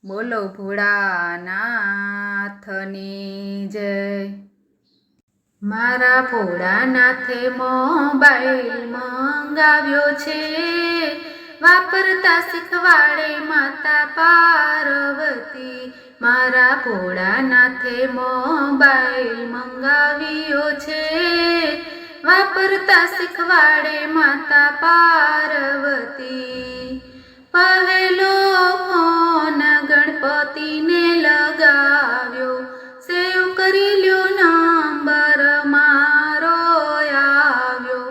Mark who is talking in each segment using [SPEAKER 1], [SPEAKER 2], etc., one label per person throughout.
[SPEAKER 1] બોલો ભોળાનાથની જય। મારા ભોળાનાથે મોબાઈલ મંગાવ્યો છે, વાપરતા શીખવાડે માતા પાર્વતી। મારા ભોળાનાથે મોબાઈલ મંગાવ્યો છે, વાપરતા શીખવાડે માતા પાર્વતી। પહેલો ફોન ગણપતિને લગાવ્યો, સેવ કરી લ્યો નંબર મારો આવ્યો।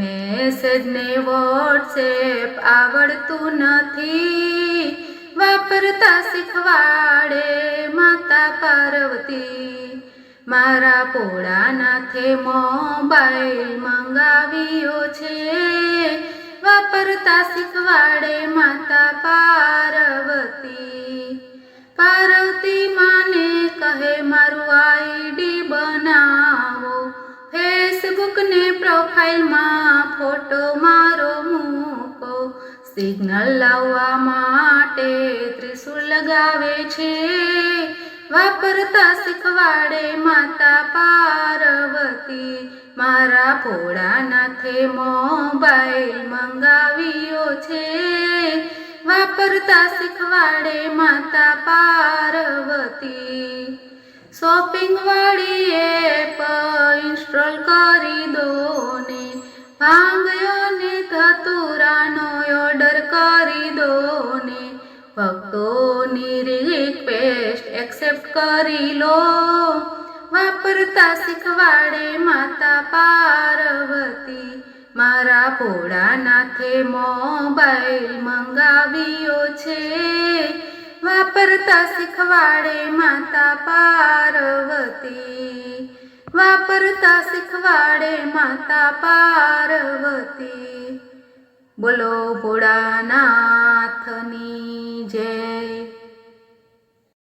[SPEAKER 1] મેસેજને વોટ્સએપ આવડતું નથી, વાપરતા શીખવાડે માતા પાર્વતી। મારા ભોળાનાથે મોબાઈલ મંગાવ્યો છે, વાપરતા શીખવાડે માતા પાર્વતી। પાર્વતી માને કહે મારું આઈડી બનાવો, ફેસબુકને પ્રોફાઇલમાં ફોટો મારો મૂકો। સિગ્નલ લાવવા માટે ત્રિશુલ લગાવે છે, વાપરતા શીખવાડે માતા પાર્વતી। મારા ભોળાનાથે મોબાઈલ મંગાવ્યો છે, વાપરતા શીખવાડે માતા પાર્વતી। શોપિંગ વાળી એપ ઇન્સ્ટોલ કરી દો ને, ભાંગ અને ધતુરાનો ઓર્ડર કરી દો ને। ભક્તોની રિક્વેસ્ટ એક્સેપ્ટ કરી લો, વાપરતા શીખવાડે માતા પાર્વતી। મારા ભોળાનાથે મોબાઈલ મંગાવ્યો છે, વાપરતા શીખવાડે માતા પાર્વતી। વાપરતા શીખવાડે માતા પાર્વતી। બોલો ભોળાનાથ